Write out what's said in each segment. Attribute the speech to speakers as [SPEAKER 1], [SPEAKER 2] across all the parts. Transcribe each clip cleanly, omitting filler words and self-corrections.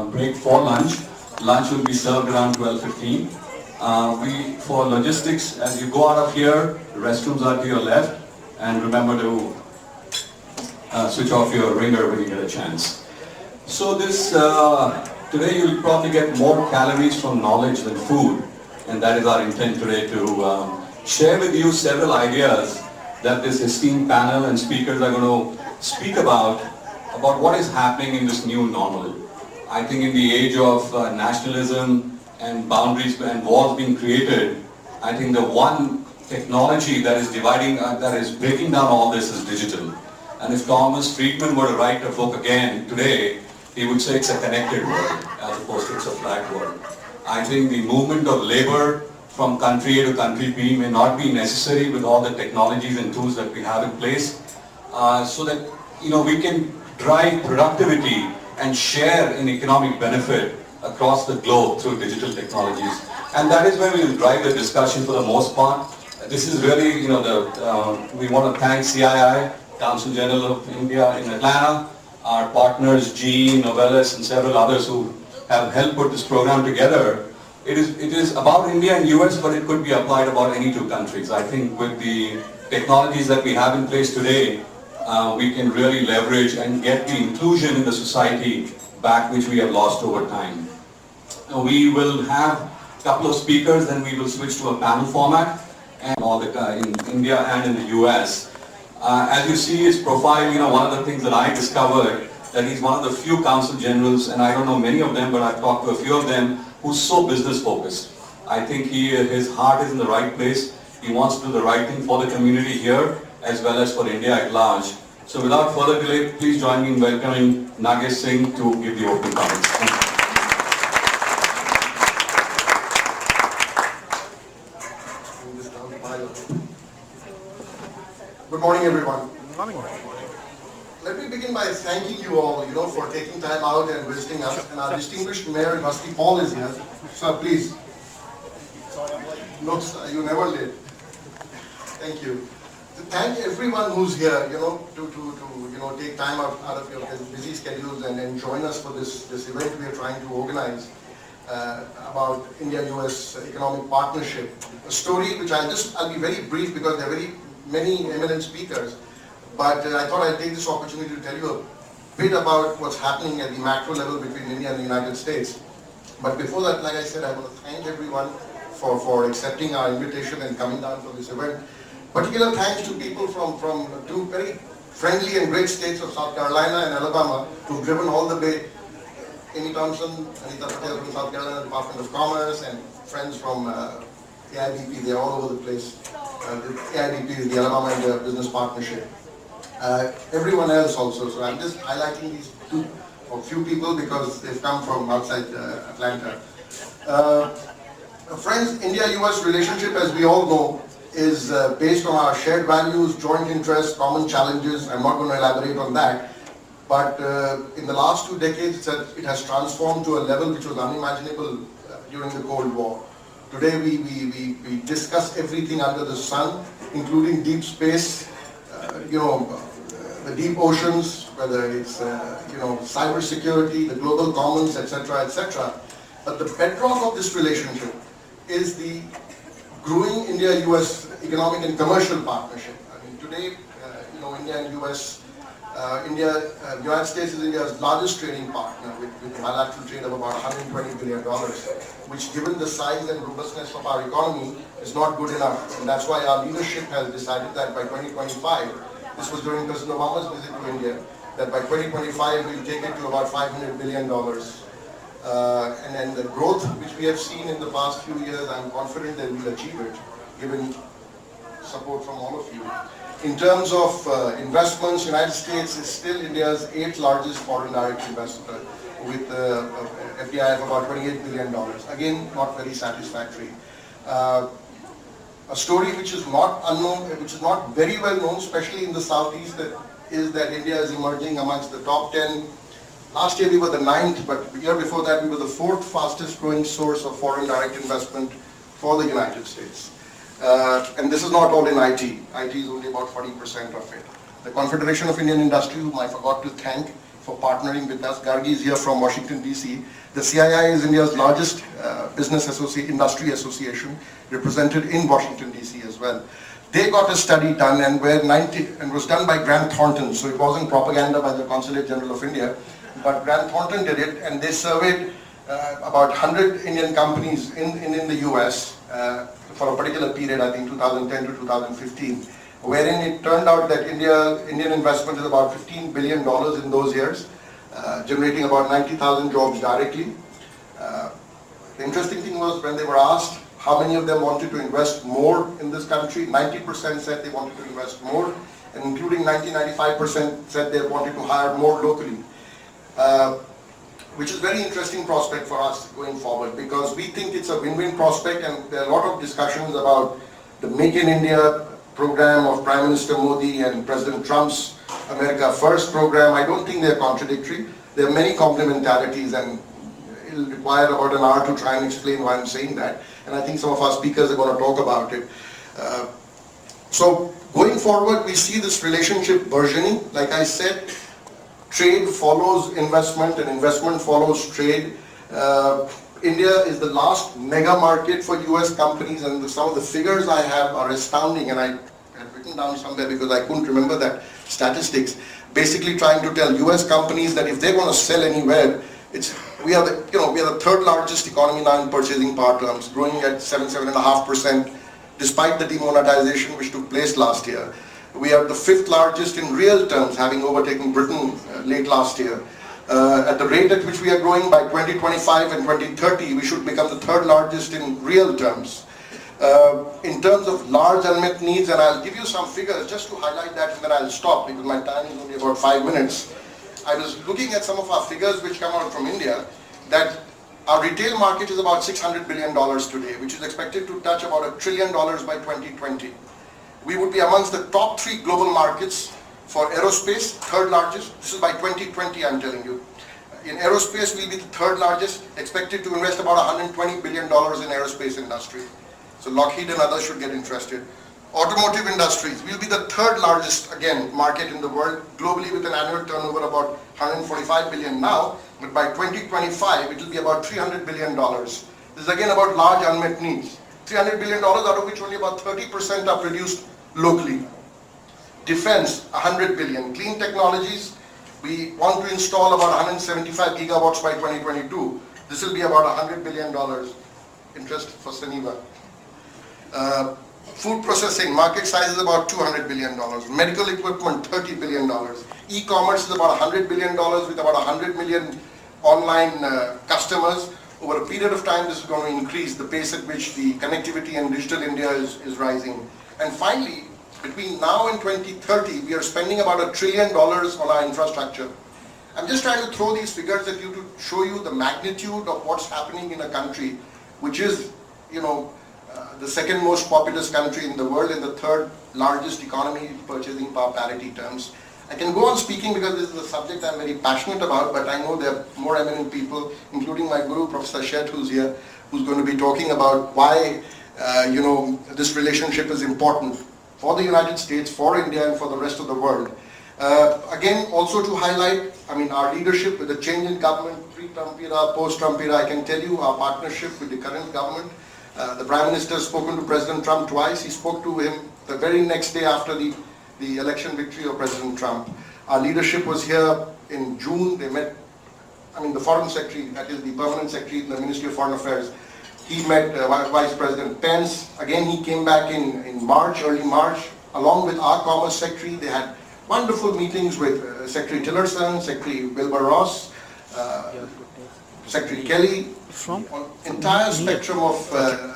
[SPEAKER 1] break for lunch. Lunch will be served around 12:15. For logistics, as you go out of here, restrooms are to your left, and remember to switch off your ringer when you get a chance. So today you'll probably get more calories from knowledge than food, and that is our intent today to share with you several ideas that this esteemed panel and speakers are going to speak about what is happening in this new normal. I think in the age of nationalism and boundaries and walls being created, I think the one technology that is dividing, that is breaking down all this is digital. And if Thomas Friedman were to write a book again today, he would say it's a connected world as opposed to it's a flat world. I think the movement of labor from country A to country B may not be necessary with all the technologies and tools that we have in place, so that we can drive productivity and share in economic benefit across the globe through digital technologies. And that is where we will drive the discussion for the most part. This is really, we want to thank CII, Council General of India in Atlanta, our partners GE, Novelis, and several others who have helped put this program together. It is about India and US, but it could be applied about any two countries. I think with the technologies that we have in place today, we can really leverage and get the inclusion in the society back which we have lost over time. We will have a couple of speakers, then we will switch to a panel format, and all in India and in the US. As you see his profile, one of the things that I discovered, that he's one of the few council generals, and I don't know many of them, but I've talked to a few of them, who's so business focused. I think his heart is in the right place. He wants to do the right thing for the community here, as well as for India at large. So without further delay, please join me in welcoming Nagesh Singh to give the opening comments. Thank you.
[SPEAKER 2] Good morning, everyone. Good morning. Let me begin by thanking you all, for taking time out and visiting us. And our distinguished Mayor, Rusty Paul, is here. Sir, please. No, sir, you never late. Thank you. To thank everyone who's here, to take time out of your busy schedules and join us for this event we are trying to organize about India-US economic partnership. A story which I'll be very brief because there are very many eminent speakers, but I thought I'd take this opportunity to tell you a bit about what's happening at the macro level between India and the United States. But before that, like I said, I want to thank everyone for accepting our invitation and coming down for this event. Particular thanks to people from two very friendly and great states of South Carolina and Alabama who've driven all the way. Amy Thompson, Anita Patel from South Carolina Department of Commerce, and friends from AIBP, they're all over the place. The AIBP is the Alabama India Business Partnership. Everyone else also, so I'm just highlighting these a few people because they've come from outside Atlanta. Friends, India-US relationship, as we all know, is based on our shared values, joint interests, common challenges. I'm not going to elaborate on that. But in the last 2 decades, it has transformed to a level which was unimaginable during the Cold War. Today, we discuss everything under the sun, including deep space, the deep oceans, whether it's, cyber security, the global commons, etc., etc. But the bedrock of this relationship is the growing India-US economic and commercial partnership. I mean, today, India and US, United States is India's largest trading partner with bilateral trade of about $120 billion, which given the size and robustness of our economy is not good enough. And that's why our leadership has decided that by 2025, this was during President Obama's visit to India, that by 2025 we'll take it to about $500 billion. And then the growth which we have seen in the past few years, I'm confident that we'll achieve it, given support from all of you. In terms of investments, United States is still India's 8th largest foreign direct investor with FDI of about $28 billion. Again, not very satisfactory. A story which is not unknown, which is not very well known, especially in the Southeast, is that India is emerging amongst the top 10. Last year we were the 9th, but the year before that we were the 4th fastest growing source of foreign direct investment for the United States. And this is not all in IT. IT is only about 40% of it. The Confederation of Indian Industry, whom I forgot to thank for partnering with us. Gargi is here from Washington, D.C. The CII is India's largest industry association, represented in Washington, D.C. as well. They got a study done and was done by Grant Thornton, so it wasn't propaganda by the Consulate General of India, but Grant Thornton did it, and they surveyed about 100 Indian companies in the US for a particular period, I think 2010 to 2015, wherein it turned out that Indian investment is about $15 billion in those years, generating about 90,000 jobs directly. The interesting thing was when they were asked how many of them wanted to invest more in this country, 90% said they wanted to invest more, and including 95% said they wanted to hire more locally. Which is a very interesting prospect for us going forward, because we think it's a win-win prospect, and there are a lot of discussions about the Make in India program of Prime Minister Modi and President Trump's America First program. I don't think they're contradictory. There are many complementarities, and it'll require about an hour to try and explain why I'm saying that, and I think some of our speakers are going to talk about it. So going forward, we see this relationship burgeoning. Like I said, trade follows investment and investment follows trade. India is the last mega market for US companies, and some of the figures I have are astounding, and I had written down somewhere because I couldn't remember that statistics. Basically trying to tell US companies that if they want to sell anywhere, we are the third largest economy now in purchasing power terms, growing at 7.5%, despite the demonetization which took place last year. We are the fifth largest in real terms, having overtaken Britain late last year. At the rate at which we are growing, by 2025 and 2030, we should become the third largest in real terms. In terms of large unmet needs, and I'll give you some figures just to highlight that, and then I'll stop because my time is only about 5 minutes. I was looking at some of our figures which come out from India, that our retail market is about $600 billion today, which is expected to touch about $1 trillion by 2020. We would be amongst the top 3 global markets for aerospace, third largest. This is by 2020, I'm telling you. In aerospace, we'll be the third largest, expected to invest about $120 billion in aerospace industry. So Lockheed and others should get interested. Automotive industries, we'll be the third largest, again, market in the world, globally with an annual turnover about 145 billion now, but by 2025, it will be about $300 billion. This is again about large unmet needs. $300 billion, out of which only about 30% are produced locally. Defense, 100 billion. Clean technologies, we want to install about 175 gigawatts by 2022. This will be about $100 billion. Interest for Saniva. Food processing, market size is about $200 billion. Medical equipment, $30 billion. E-commerce is about $100 billion with about 100 million online customers. Over a period of time, this is going to increase the pace at which the connectivity and digital India is rising. And finally, between now and 2030, we are spending about $1 trillion on our infrastructure. I'm just trying to throw these figures at you to show you the magnitude of what's happening in a country which is, the second most populous country in the world and the third largest economy in purchasing power parity terms. I can go on speaking because this is a subject I'm very passionate about, but I know there are more eminent people, including my guru, Professor Sheth, who's here, who's going to be talking about why, this relationship is important for the United States, for India, and for the rest of the world. Again, also to highlight, our leadership with the change in government, pre-Trump era, post-Trump era, I can tell you our partnership with the current government. The Prime Minister has spoken to President Trump twice. He spoke to him the very next day after the election victory of President Trump. Our leadership was here in June. They met, the Foreign Secretary, that is the Permanent Secretary in the Ministry of Foreign Affairs. He met Vice President Pence. Again, he came back in March, early March, along with our Commerce Secretary. They had wonderful meetings with Secretary Tillerson, Secretary Wilbur Ross, Secretary Kelly, on entire spectrum of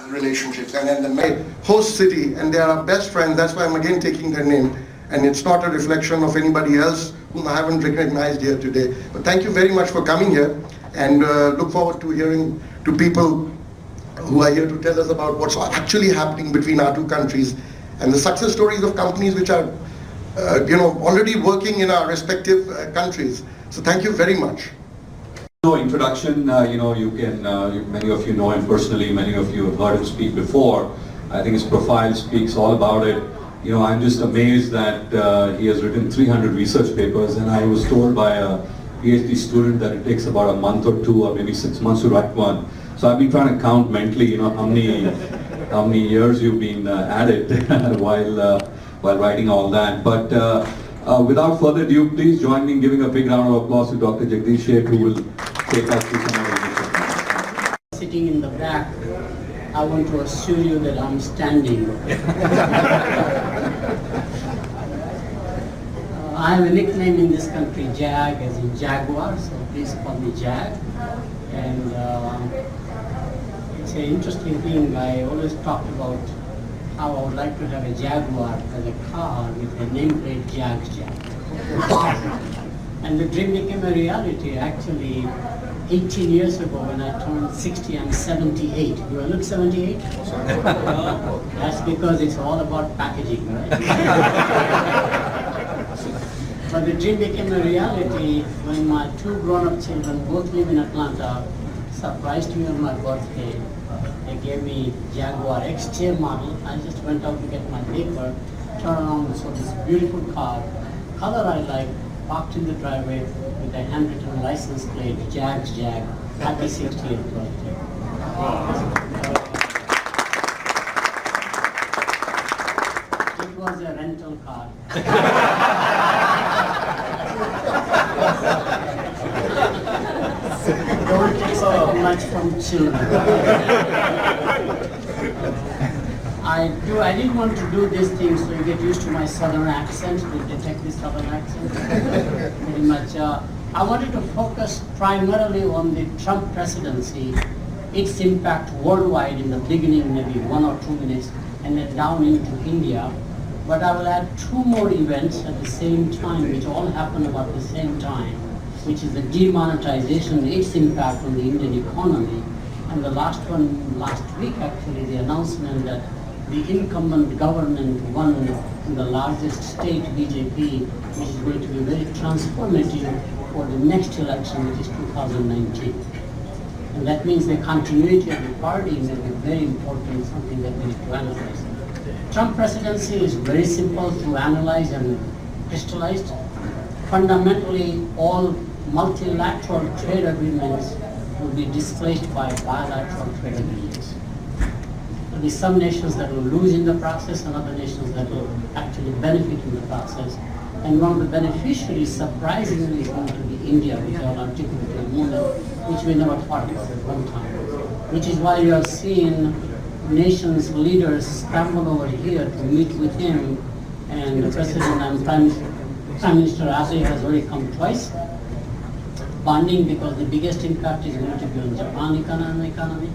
[SPEAKER 2] relationships. And then the host city, and they are our best friends. That's why I'm again taking their name. And it's not a reflection of anybody else whom I haven't recognized here today. But thank you very much for coming here, and look forward to hearing to people who are here to tell us about what's actually happening between our two countries and the success stories of companies which are already working in our respective countries. So thank you very much.
[SPEAKER 1] No introduction, you can, many of you know him personally, many of you have heard him speak before. I think his profile speaks all about it. I'm just amazed that he has written 300 research papers, and I was told by a PhD student that it takes about a month or two or maybe 6 months to write one. So I've been trying to count mentally, how many years you've been at it while writing all that. But without further ado, please join me in giving a big round of applause to Dr. Jagdish Sheth, who will take us through some of the initiatives.
[SPEAKER 3] Sitting in the back, I want to assure you that I'm standing. I have a nickname in this country, Jag, as in Jaguar, so please call me Jag. And it's an interesting thing. I always talked about how I would like to have a Jaguar as a car with a nameplate Jag. And the dream became a reality. Actually, 18 years ago when I turned 60, I'm 78. Do I look 78? That's because it's all about packaging, right? But the dream became a reality when my two grown-up children, both live in Atlanta, surprised me on my birthday. They gave me Jaguar XJ model. I just went out to get my paper, turned around and saw this beautiful car, color I like, parked in the driveway with a handwritten license plate, Jag's Jag, happy 60th birthday. It was a rental car. Don't expect much from children. I didn't want to do this thing so you get used to my southern accent, to detect the southern accent. Pretty much. I wanted to focus primarily on the Trump presidency, its impact worldwide in the beginning, maybe 1 or 2 minutes, and then down into India. But I will add 2 more events at the same time, which all happen about the same time, which is the demonetization, its impact on the Indian economy. And the last one, last week actually, the announcement that the incumbent government won in the largest state, BJP, which is going to be very transformative for the next election, which is 2019. And that means the continuity of the party will be very important, something that we need to analyze. Trump presidency is very simple to analyze and crystallize. Fundamentally, all multilateral trade agreements will be displaced by bilateral trade agreements. There will be some nations that will lose in the process and other nations that will actually benefit in the process. And one of the beneficiaries, surprisingly, is going to be India, which I will articulate in a moment, which we never thought about at one time. Which is why you are seeing nations, leaders scramble over here to meet with him, and the President and Prime Minister Abe has already come twice. Bonding, because the biggest impact is going to be on Japan economy.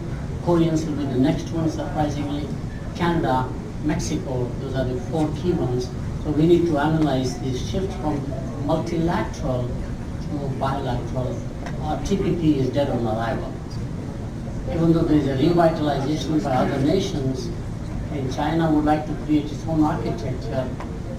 [SPEAKER 3] Koreans will be the next one, surprisingly. Canada, Mexico, those are the 4 key ones. So we need to analyze this shift from multilateral to bilateral. TPP is dead on arrival. Even though there is a revitalization by other nations, and China would like to create its own architecture,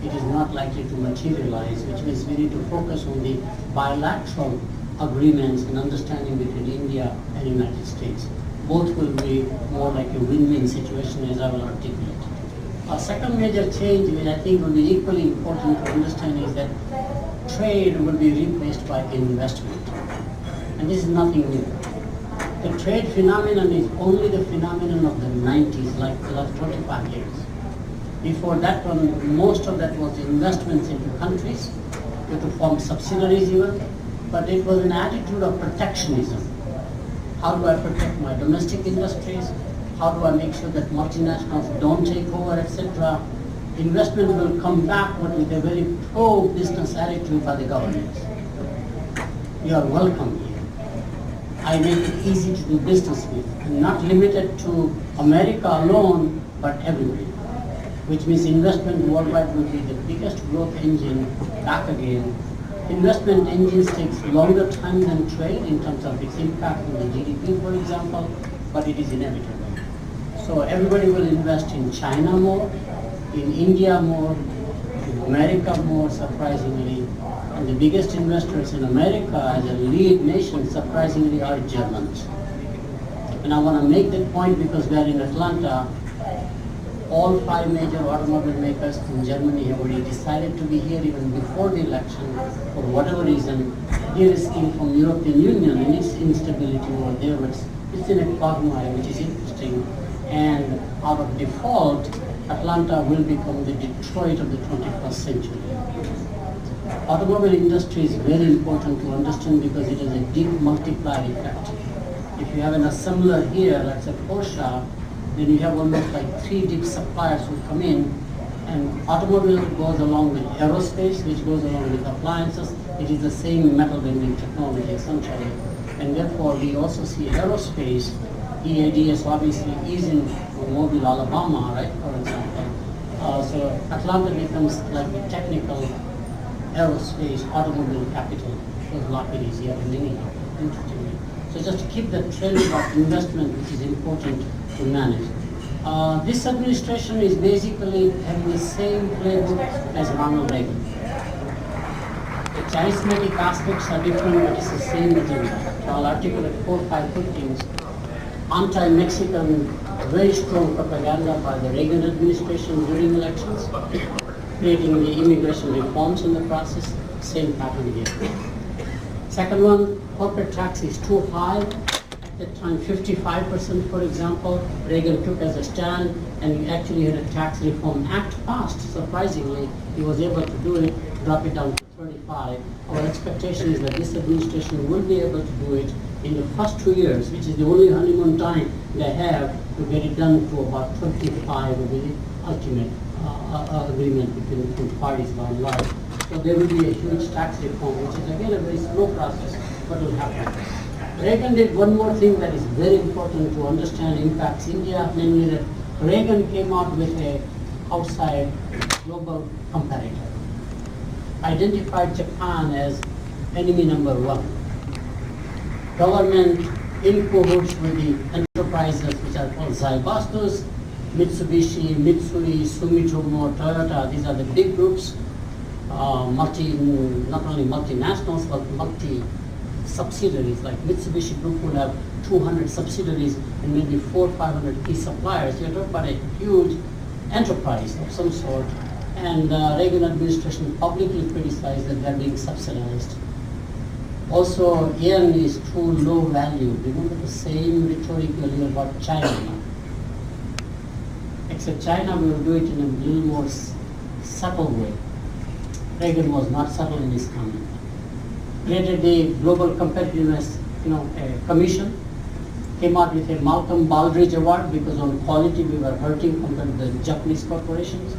[SPEAKER 3] it is not likely to materialize, which means we need to focus on the bilateral agreements and understanding between India and United States. Both will be more like a win-win situation, as I will articulate. A second major change, which I think will be equally important to understand, is that trade will be replaced by investment. And this is nothing new. The trade phenomenon is only the phenomenon of the 90s, like the last 25 years. Before that one, most of that was investments into countries, to form subsidiaries even, but it was an attitude of protectionism. How do I protect my domestic industries? How do I make sure that multinationals don't take over, etc.? Investment will come back, but with a very pro-business attitude by the governments. You are welcome here. I make it easy to do business with, and not limited to America alone, but everywhere. Which means investment worldwide will be the biggest growth engine back again. Investment engines takes longer time than trade in terms of its impact on the GDP, for example, but it is inevitable. So everybody will invest in China more, in India more, in America more, surprisingly. And the biggest investors in America as a lead nation, surprisingly, are Germans. And I want to make that point because we are in Atlanta. All 5 major automobile makers in Germany have already decided to be here even before the election for whatever reason. de-risking from European Union and its instability over there, but it's in a quagmire, which is interesting. And out of default, Atlanta will become the Detroit of the 21st century. Automobile industry is very important to understand because it has a deep multiplier effect. If you have an assembler here, like say Porsche, then you have almost like 3 deep suppliers who come in, and automobile goes along with aerospace, which goes along with appliances. It is the same metal bending technology essentially. And therefore we also see aerospace, EADS obviously is in Mobile, Alabama, right, for example. So Atlanta becomes like the technical aerospace automobile capital, because Lockheed is here in India, interestingly. So just to keep the trend of investment, which is important to manage. This administration is basically having the same playbook as Ronald Reagan. The charismatic aspects are different, but it's the same agenda. So I'll articulate 4 or 5 good things. Anti-Mexican, very strong propaganda by the Reagan administration during elections, creating the immigration reforms in the process, same pattern here. Second one, corporate tax is too high. At that time, 55%, for example, Reagan took as a stand, and we actually had a tax reform act passed. Surprisingly, he was able to do it, drop it down to 35. Our expectation is that this administration will be able to do it in the first 2 years, which is the only honeymoon time they have to get it done to about 25 of the ultimate agreement between the 2 parties by and large. So there will be a huge tax reform, which is again a very slow process, but will happen. Reagan did one more thing that is very important to understand impacts India, namely that Reagan came out with a outside global competitor, identified Japan as enemy number 1. Government in cahoots with the enterprises which are called Zybastos, Mitsubishi, Mitsui, Sumitomo, Toyota. These are the big groups, not only multinationals, but multi-subsidiaries. Like Mitsubishi Group will have 200 subsidiaries and maybe 400 or 500 key suppliers. You're talking about a huge enterprise of some sort. And Reagan administration publicly criticized that they're being subsidized. Also, yen is too low value. Remember the same rhetoric earlier about China. Except China will do it in a little more subtle way. Reagan was not subtle in his comment. Created the Global Competitiveness Commission, came out with a Malcolm Baldrige Award because on quality we were hurting compared to the Japanese corporations.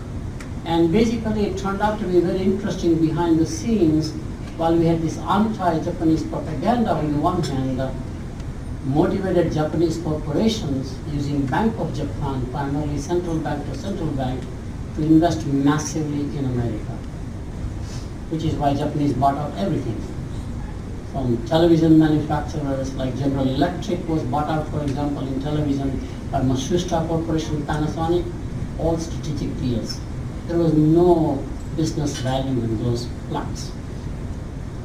[SPEAKER 3] And basically it turned out to be very interesting behind the scenes. While we had this anti-Japanese propaganda on the one hand, motivated Japanese corporations using Bank of Japan, primarily central bank to central bank, to invest massively in America, which is why Japanese bought out everything. From television manufacturers like General Electric was bought out, for example, in television by Matsushita Corporation, Panasonic, all strategic deals. There was no business value in those plants.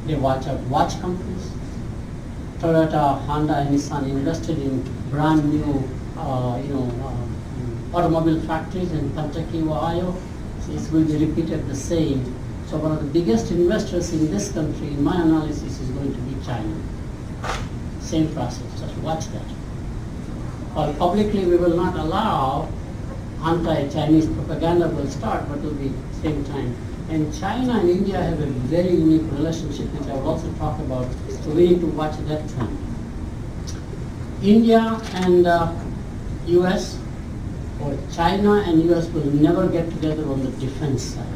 [SPEAKER 3] They watch out watch companies. Toyota, Honda, and Nissan invested in brand new, automobile factories in Kentucky, Ohio. So it will be repeated the same. So one of the biggest investors in this country, in my analysis, is going to be China. Same process. Just watch that. While publicly we will not allow anti-Chinese propaganda will start, but will be same time. And China and India have a very unique relationship, which I will also talk about, so we need to watch that trend. India and US, or China and US will never get together on the defense side.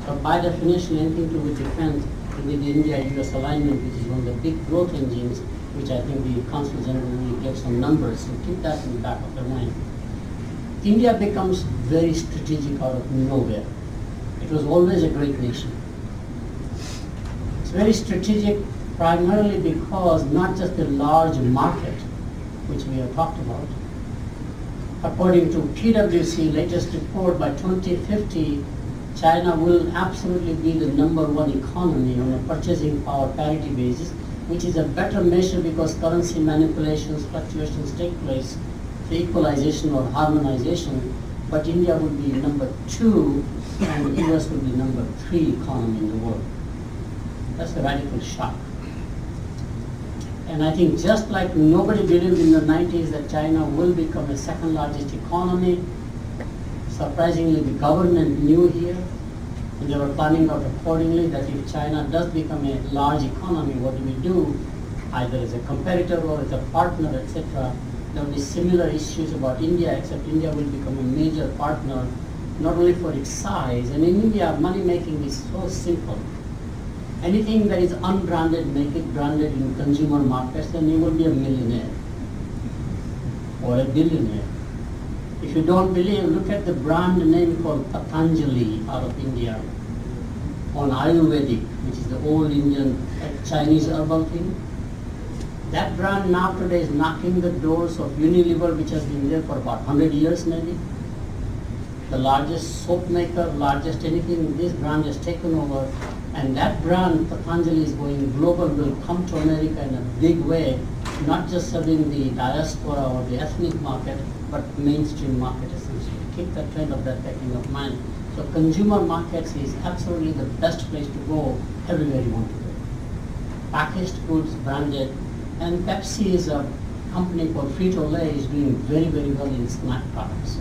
[SPEAKER 3] So by definition, anything to do with defense will be the India-US alignment, which is one of the big growth engines, which I think the Council General will give some numbers, so keep that in the back of your mind. India becomes very strategic out of nowhere. It was always a great nation. It's very strategic primarily because not just the large market, which we have talked about. According to PwC latest report, by 2050, China will absolutely be the #1 economy on a purchasing power parity basis, which is a better measure because currency manipulations, fluctuations take place, the equalization or harmonization, but India would be #2 and the US would be #3 economy in the world. That's a radical shock. And I think just like nobody believed in the 90s that China will become a second largest economy, surprisingly the government knew here, and they were planning out accordingly that if China does become a large economy, what do we do? Either as a competitor or as a partner, etc. There will be similar issues about India, except India will become a major partner, not only for its size. And in India, money making is so simple. Anything that is unbranded, make it branded in consumer markets, then you will be a millionaire or a billionaire. If you don't believe, look at the brand name called Patanjali out of India on Ayurvedic, which is the old Indian Chinese herbal thing. That brand now today is knocking the doors of Unilever, which has been there for about 100 years maybe. The largest soap maker, largest anything, this brand has taken over. And that brand, Patanjali, is going global, will come to America in a big way, not just serving the diaspora or the ethnic market, but mainstream market essentially. Keep that trend of that back in your mind. So consumer markets is absolutely the best place to go everywhere you want to go. Packaged goods, branded, and Pepsi is a company called Frito-Lay is doing very, very well in snack products.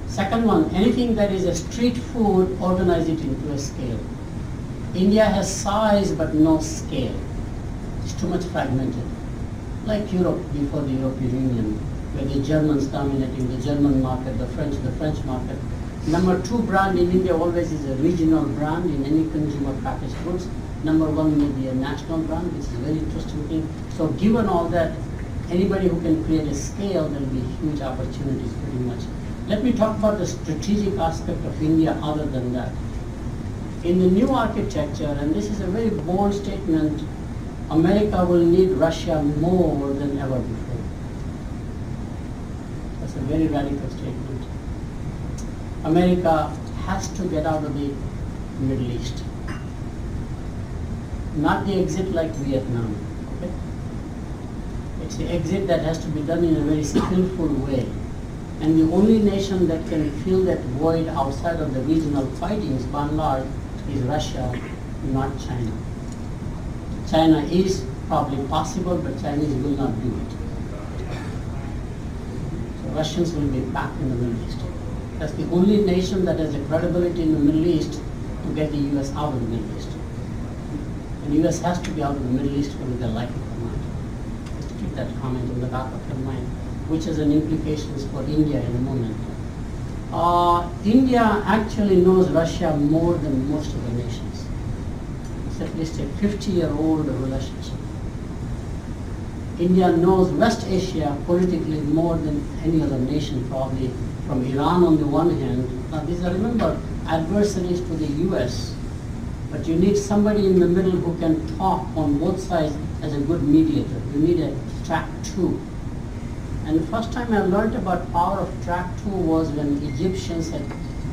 [SPEAKER 3] Second one, anything that is a street food, organize it into a scale. India has size but no scale. It's too much fragmented. Like Europe before the European Union, where the Germans dominating the German market, the French market. Number 2 brand in India always is a regional brand in any consumer packaged goods. Number 1 may be a national brand, which is a very interesting thing. So given all that, anybody who can create a scale, there will be huge opportunities pretty much. Let me talk about the strategic aspect of India other than that. In the new architecture, and this is a very bold statement, America will need Russia more than ever before. That's a very radical statement. America has to get out of the Middle East. Not the exit like Vietnam. Okay? It's the exit that has to be done in a very skillful way. And the only nation that can fill that void outside of the regional fightings, by and large, is Russia, not China. China is probably possible, but Chinese will not do it. So Russians will be back in the Middle East. That's the only nation that has a credibility in the Middle East to get the US out of the Middle East. And the US has to be out of the Middle East whether they like it or not. Just to keep that comment in the back of your mind, which has an implications for India in a moment. India actually knows Russia more than most of the nations. It's at least a 50-year-old relationship. India knows West Asia politically more than any other nation, probably from Iran on the one hand. Now these are, remember, adversaries to the US. But you need somebody in the middle who can talk on both sides as a good mediator. You need a track 2. And the first time I learned about power of track 2 was when Egyptians had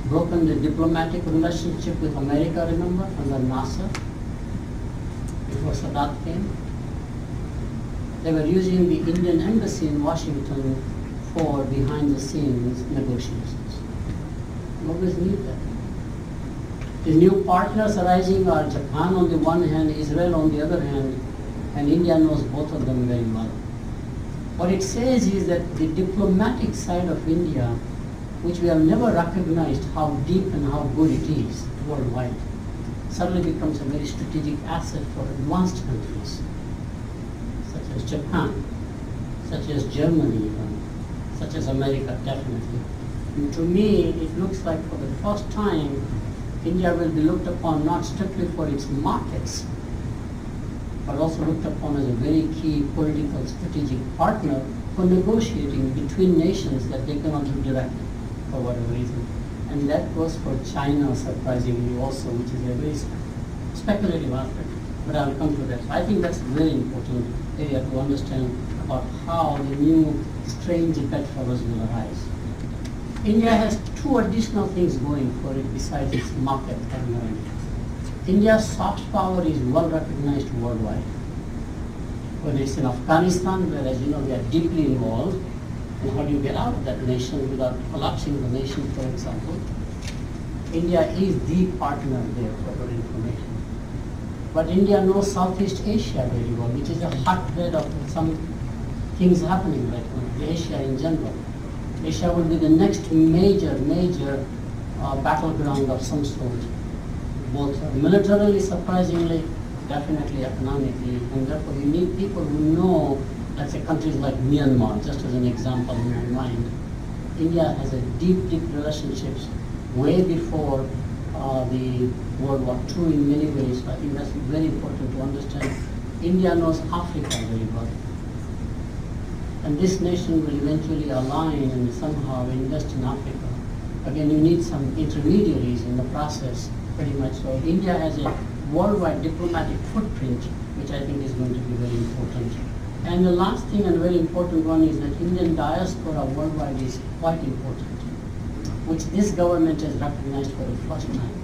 [SPEAKER 3] broken the diplomatic relationship with America, remember, under Nasser, before Sadat came. They were using the Indian embassy in Washington for behind the scenes negotiations. You always need that. The new partners arising are Japan on the one hand, Israel on the other hand, and India knows both of them very well. What it says is that the diplomatic side of India, which we have never recognized how deep and how good it is worldwide, suddenly becomes a very strategic asset for advanced countries, such as Japan, such as Germany even, such as America definitely. And to me, it looks like for the first time, India will be looked upon not strictly for its markets, but also looked upon as a very key political strategic partner for negotiating between nations that they cannot do directly for whatever reason. And that goes for China, surprisingly also, which is a very speculative aspect, but I'll come to that. So I think that's a very important area to understand about how the new strange bedfellows will arise. India has 2 additional things going for it besides its market primarily. India's soft power is well recognized worldwide. Whether it's in Afghanistan, where as you know we are deeply involved, and how do you get out of that nation without collapsing the nation, for example? India is the partner there for your information. But India knows Southeast Asia very well, which is a hotbed of some things happening right now, Asia in general. Asia will be the next major battleground of some sort, both militarily, surprisingly, definitely economically, and therefore you need people who know, let's say countries like Myanmar, just as an example in my mind. India has a deep relationships way before the World War II in many ways. I think that's very important to understand. India knows Africa very well. And this nation will eventually align and somehow invest in Africa. Again, you need some intermediaries in the process, pretty much. So India has a worldwide diplomatic footprint, which I think is going to be very important. And the last thing and very important one is that Indian diaspora worldwide is quite important, which this government has recognized for the first time.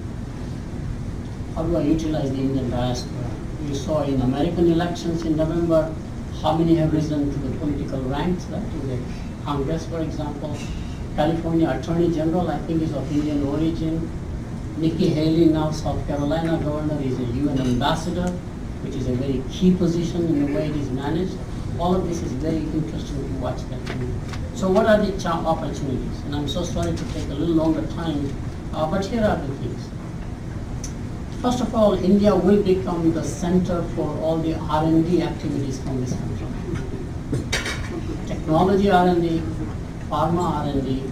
[SPEAKER 3] How do I utilize the Indian diaspora? You saw in American elections in November, how many have risen to the political ranks, right? In the Congress, for example. California Attorney General, I think, is of Indian origin. Nikki Haley, now South Carolina governor, is a UN ambassador, which is a very key position in the way it is managed. All of this is very interesting to watch that. So what are the opportunities? And I'm so sorry to take a little longer time, but here are the things. First of all, India will become the center for all the R&D activities from this country. Technology R&D, pharma R&D,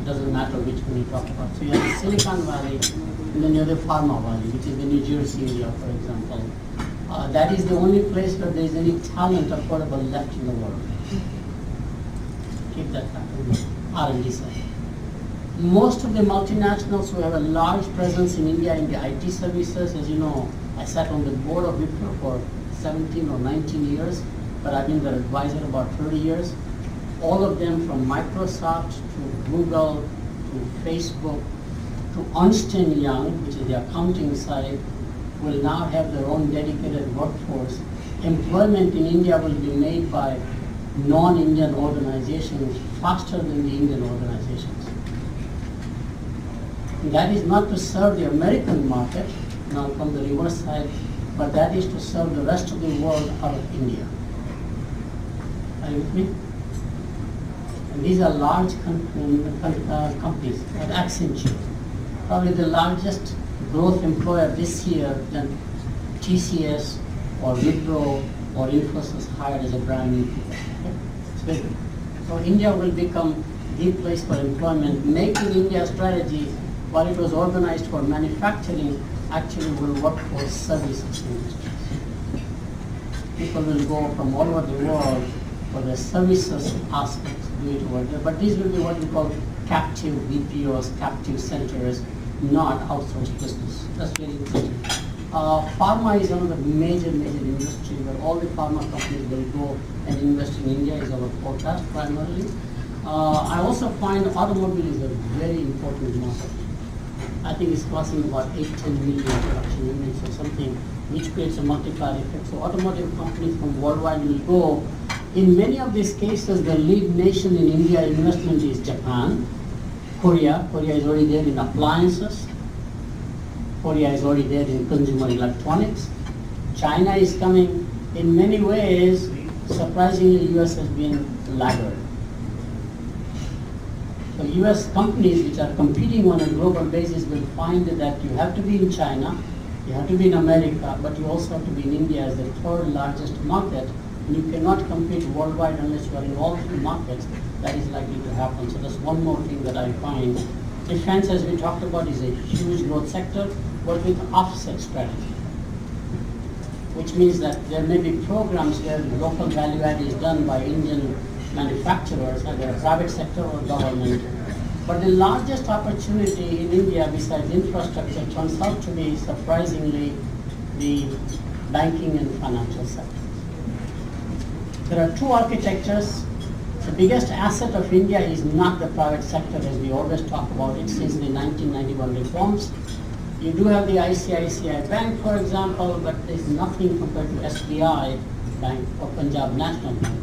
[SPEAKER 3] doesn't matter which one you talk about. So you have the Silicon Valley, and then you have the Pharma Valley, which is the New Jersey area, for example. That is the only place where there is any talent affordable left in the world. Keep that happening, R&D side. Most of the multinationals who have a large presence in India in the IT services, as you know, I sat on the board of Wipro for 17 or 19 years, but I've been their advisor about 30 years. All of them from Microsoft to Google to Facebook to Ernst & Young, which is the accounting side, will now have their own dedicated workforce. Employment in India will be made by non-Indian organizations faster than the Indian organizations. And that is not to serve the American market, now from the reverse side, but that is to serve the rest of the world out of India. Are you with me? And these are large companies, like Accenture, probably the largest growth employer this year than TCS or Wipro or Infosys hired as a brand new people. Okay? It's very good. So India will become the place for employment. Making India strategy, while it was organized for manufacturing, actually will work for services industries. People will go from all over the world for the services aspects, do it over there. But these will be what we call captive BPOs, captive centers, not outsourced business. That's very interesting. Pharma is another major industry where all the pharma companies will go and invest in India is our forecast primarily. I also find automobile is a very important market. I think it's costing about 8-10 million production units or something, which creates a multiplier effect. So automotive companies from worldwide will go. In many of these cases, the lead nation in India investment is Japan. Korea is already there in appliances. Korea is already there in consumer electronics. China is coming. In many ways, surprisingly, US has been laggard. So US companies which are competing on a global basis will find that you have to be in China, you have to be in America, but you also have to be in India as the third largest market. And you cannot compete worldwide unless you are in all three markets. That is likely to happen. So that's one more thing that I find. Defense, as we talked about, is a huge growth sector, but with offset strategy, which means that there may be programs where local value add is done by Indian manufacturers, either private sector or government. But the largest opportunity in India besides infrastructure turns out to be, surprisingly, the banking and financial sector. There are two architectures. The biggest asset of India is not the private sector, as we always talk about it since the 1991 reforms. You do have the ICICI Bank, for example, but there's nothing compared to SBI Bank or Punjab National Bank.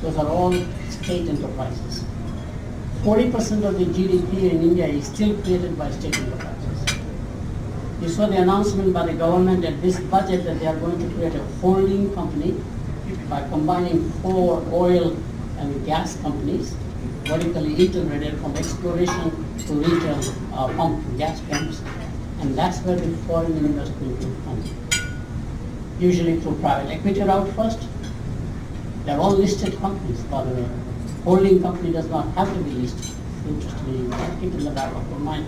[SPEAKER 3] Those are all state enterprises. 40% of the GDP in India is still created by state enterprises. You saw the announcement by the government at this budget that they are going to create a holding company by combining 4 oil and gas companies, vertically integrated from exploration to retail gas pumps, and that's where the foreign investment will come. Usually through private equity route first. They're all listed companies, by the way. Holding company does not have to be listed. Interestingly, keep in the back of your mind.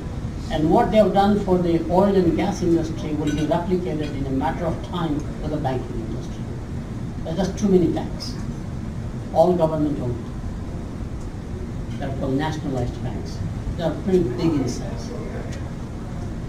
[SPEAKER 3] And what they have done for the oil and gas industry will be replicated in a matter of time for the banking industry. There are just too many banks, all government owned. They're called nationalized banks. They are pretty big in size.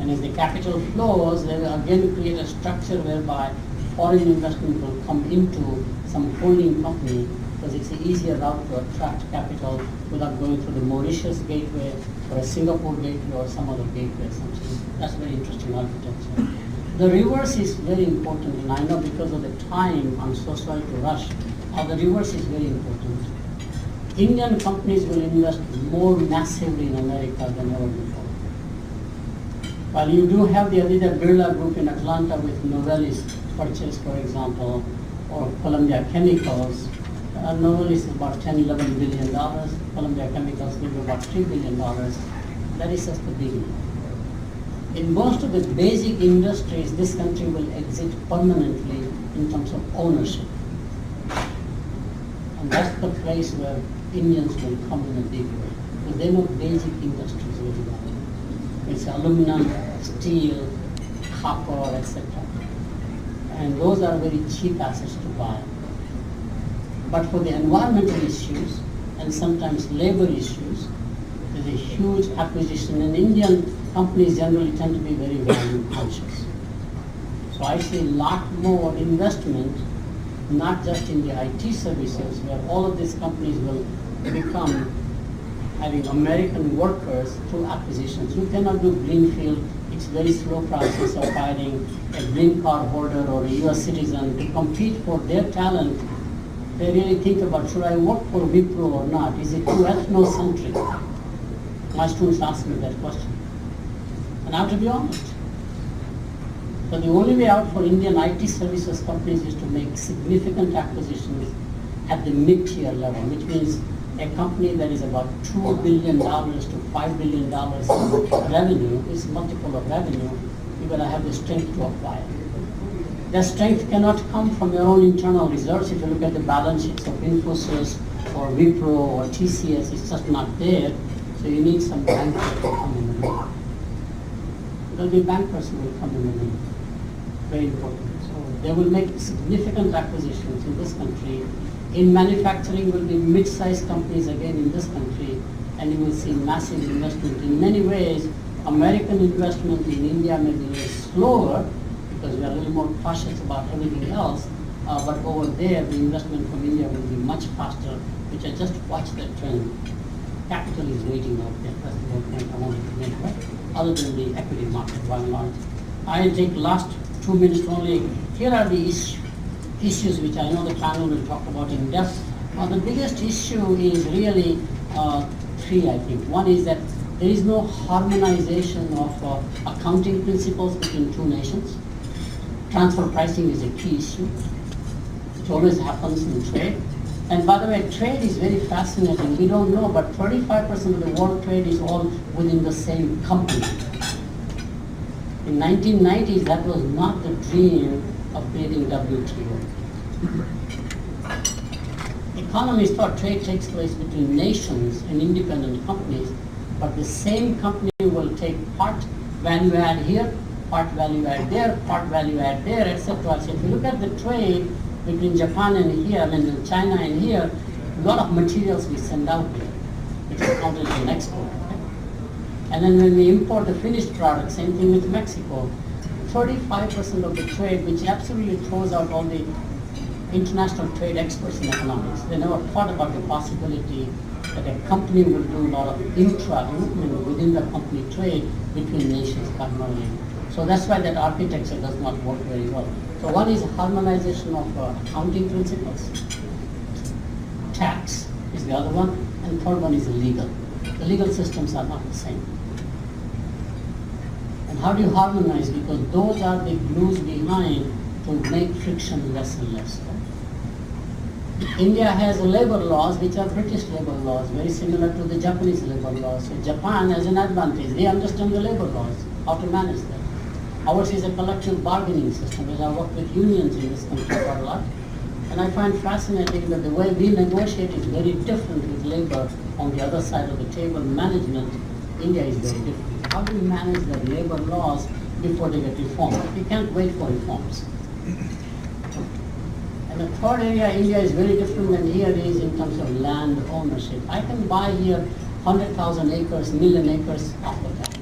[SPEAKER 3] And as the capital flows, they will again create a structure whereby foreign investment will come into some holding company because it's an easier route to attract capital without going through the Mauritius gateway or a Singapore gateway or some other gateway. Something. That's very interesting architecture. The reverse is very important, and I know because of the time, I'm so sorry to rush. The reverse is very important. Indian companies will invest more massively in America than ever before. While you do have the Aditya Birla Group in Atlanta with Novelis purchase, for example, or Columbia Chemicals. Novelis is about $10–11 billion. Columbia Chemicals maybe about $3 billion. That is just the beginning. In most of the basic industries, this country will exit permanently in terms of ownership. And that's the place where Indians will come in a big way. Because they know basic industries very well. It's aluminum, steel, copper, etc. And those are very cheap assets to buy. But for the environmental issues and sometimes labor issues, there's a huge acquisition, and Indian companies generally tend to be very value conscious. So I see a lot more investment, not just in the IT services, where all of these companies will become having American workers through acquisitions. You cannot do greenfield. It's a very slow process of hiring a green card holder or a US citizen to compete for their talent. They really think about, should I work for Wipro or not? Is it too ethnocentric? My students ask me that question. And I have to be honest. So the only way out for Indian IT services companies is to make significant acquisitions at the mid-tier level, which means a company that is about $2 billion to $5 billion in revenue is multiple of revenue. You're going to have the strength to acquire. The strength cannot come from your own internal reserves. If you look at the balance sheets of Infosys or Wipro or TCS, it's just not there. So you need some bankers to come in the lead. There will be bankers who will come in the lead. Very important. So they will make significant acquisitions in this country. In manufacturing will be mid-sized companies again in this country, and you will see massive investment. In many ways, American investment in India may be a little slower because we are a little more cautious about everything else, but over there the investment from India will be much faster, which I just watched that trend. Capital is waiting out there. That's the whole point I wanted to make, right? Other than the equity market by and large. I'll take last 2 minutes only. Here are the issues which I know the panel will talk about in depth. The biggest issue is really 3, I think. One is that there is no harmonization of accounting principles between 2 nations. Transfer pricing is a key issue. It always happens in trade. And by the way, trade is very fascinating. We don't know, but 35% of the world trade is all within the same company. In 1990s, that was not the dream of creating WTO. Economists thought trade takes place between nations and independent companies, but the same company will take part value add here, part value add there, part value add there, etc. So if you look at the trade between Japan and here, and China and here, a lot of materials we send out here, which is counted as an export. Okay? And then when we import the finished product, same thing with Mexico, 35% of the trade, which absolutely throws out all the international trade experts in economics. They never thought about the possibility that a company will do a lot of intra-movement within the company trade between nations primarily. So that's why that architecture does not work very well. So one is harmonization of accounting principles. Tax is the other one, and third one is legal. The legal systems are not the same. How do you harmonize? Because those are the glues behind to make friction less and less. India has labor laws which are British labor laws, very similar to the Japanese labor laws. So Japan has an advantage. They understand the labor laws, how to manage them. Ours is a collective bargaining system, because I work with unions in this country quite a lot. And I find fascinating that the way we negotiate is very different with labor on the other side of the table. Management, India is very different. How do you manage the labor laws before they get reformed? You can't wait for reforms. And the third area, India is very different than here is in terms of land ownership. I can buy here 100,000 acres, million acres off the bat.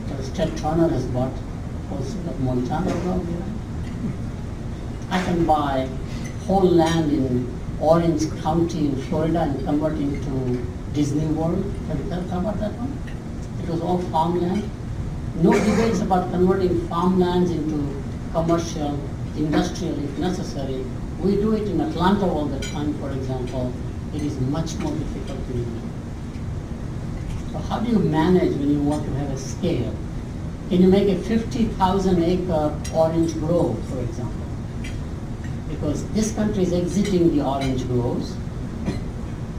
[SPEAKER 3] Because Ted Turner has bought also of Montana around here. I can buy whole land in Orange County in Florida and convert it into Disney World. Have you heard about that one? It was all farmland. No debates about converting farmlands into commercial, industrial if necessary. We do it in Atlanta all the time, for example. It is much more difficult in India. So how do you manage when you want to have a scale? Can you make a 50,000 acre orange grove, for example? Because this country is exiting the orange groves.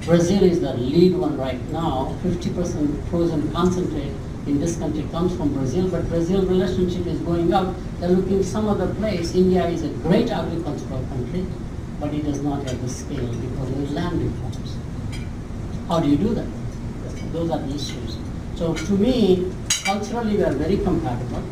[SPEAKER 3] Brazil is the lead one right now. 50% frozen concentrate in this country comes from Brazil, but Brazil relationship is going up. They're looking some other place. India is a great agricultural country, but it does not have the scale because of land reforms. How do you do that? Those are the issues. So to me, culturally we are very compatible.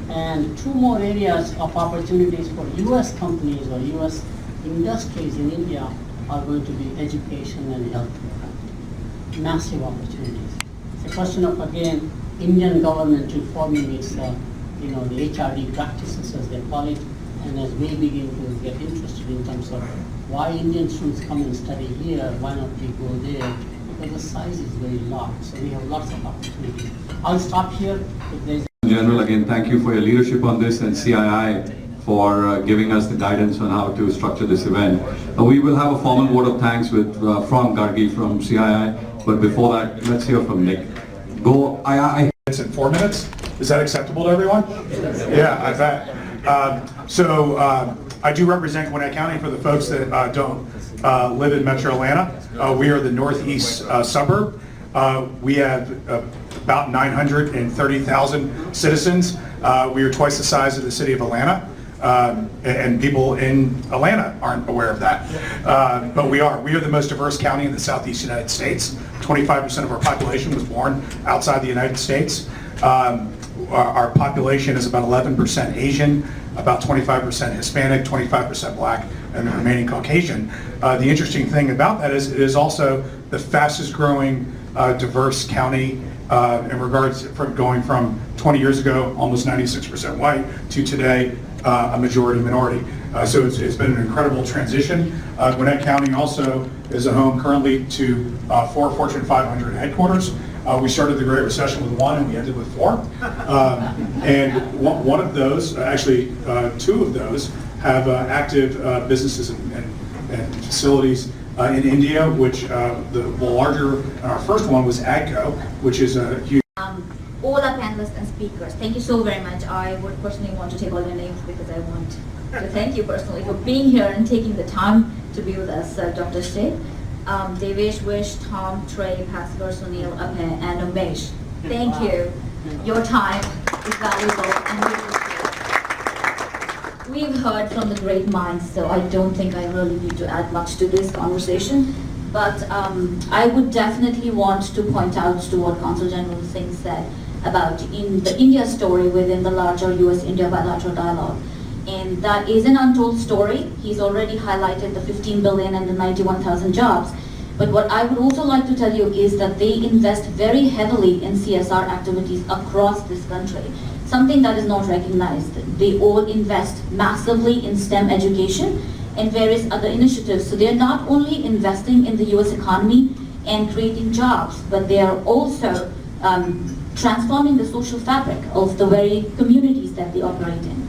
[SPEAKER 3] And two more areas of opportunities for US companies or US industries in India are going to be education and healthcare. Massive opportunities. It's a question of, again, Indian government reforming its, the HRD practices as they call it, and as we begin to get interested in terms of why Indian students come and study here, why not we go there, because the size is very large, so we have lots of opportunities. I'll stop here. If there's
[SPEAKER 1] General, again, thank you for your leadership on this, and CII for giving us the guidance on how to structure this event. We will have a formal vote of thanks from Gargi from CII, but before that, let's hear from Nick. Go,
[SPEAKER 4] It's in 4 minutes. Is that acceptable to everyone? Yeah, I bet. So I do represent Gwinnett County for the folks that don't live in Metro Atlanta. We are the northeast suburb. We have about 930,000 citizens. We are twice the size of the city of Atlanta. And people in Atlanta aren't aware of that. But we are the most diverse county in the southeast United States. 25% of our population was born outside the United States. Our population is about 11% Asian, about 25% Hispanic, 25% Black, and the remaining Caucasian. The interesting thing about that is it is also the fastest growing diverse county in regards from going from 20 years ago, almost 96% white, to today, a majority minority. So it's been an incredible transition. Gwinnett County also is a home currently to 4 Fortune 500 headquarters. We started the Great Recession with 1 and we ended with 4. And one of those, actually 2 of those, have active businesses and facilities in India, which the larger, our first one was AGCO, which is a huge...
[SPEAKER 5] All our panelists and speakers, thank you so very much. I would personally want to take all your names because I want to thank you personally for being here and taking the time to be with us, Dr. Sheth, Devesh, Wish, Tom, Trey, Pascal, Sunil, Abhay, and Nagesh. Thank you. Your time is valuable and we appreciate it. We've heard from the great minds, so I don't think I really need to add much to this conversation. But I would definitely want to point out to what Consul General Singh said about in the India story within the larger US-India bilateral dialogue. And that is an untold story. He's already highlighted the 15 billion and the 91,000 jobs. But what I would also like to tell you is that they invest very heavily in CSR activities across this country, something that is not recognized. They all invest massively in STEM education and various other initiatives. So they're not only investing in the US economy and creating jobs, but they are also transforming the social fabric of the very communities that they operate in.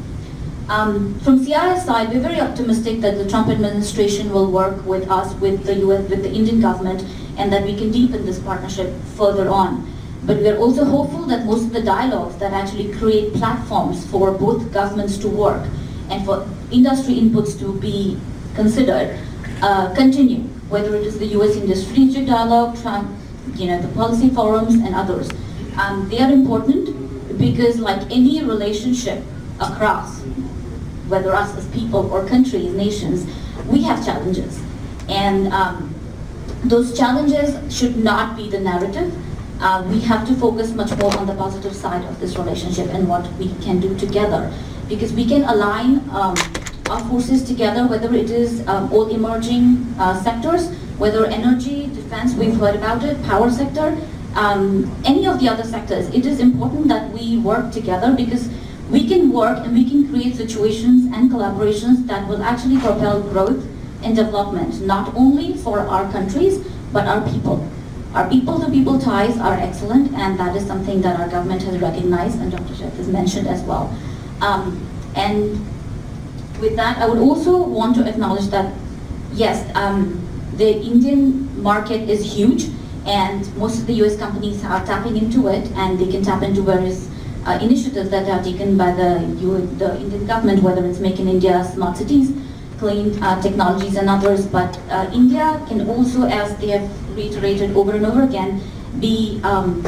[SPEAKER 5] From CII's side, we're very optimistic that the Trump administration will work with us, with the US, with the Indian government, and that we can deepen this partnership further on. But we are also hopeful that most of the dialogues that actually create platforms for both governments to work and for industry inputs to be considered continue, whether it is the US-India Strategic Dialogue, the policy forums and others. They are important because like any relationship across, whether us as people or countries, nations, we have challenges. And those challenges should not be the narrative. We have to focus much more on the positive side of this relationship and what we can do together. Because we can align our forces together, whether it is all emerging sectors, whether energy, defense, we've heard about it, power sector, any of the other sectors. It is important that we work together because we can work and we can create situations and collaborations that will actually propel growth and development, not only for our countries, but our people. Our people-to-people ties are excellent, and that is something that our government has recognized, and Dr. Sheth has mentioned as well. And with that, I would also want to acknowledge that, yes, the Indian market is huge, and most of the US companies are tapping into it, and they can tap into various initiatives that are taken by the Indian government, whether it's Make in India, smart cities, clean technologies and others. But India can also, as they have reiterated over and over again, be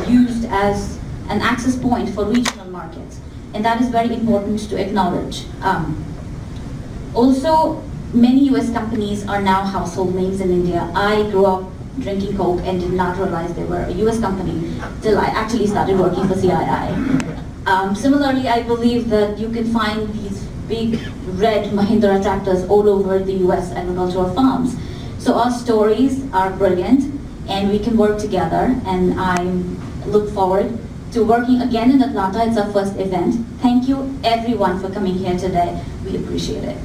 [SPEAKER 5] used as an access point for regional markets. And that is very important to acknowledge. Also, many US companies are now household names in India. I grew up drinking Coke and did not realize they were a US company till I actually started working for CII. Similarly, I believe that you can find these big red Mahindra tractors all over the US agricultural farms. So our stories are brilliant and we can work together, and I look forward to working again in Atlanta. It's our first event. Thank you everyone for coming here today. We appreciate it.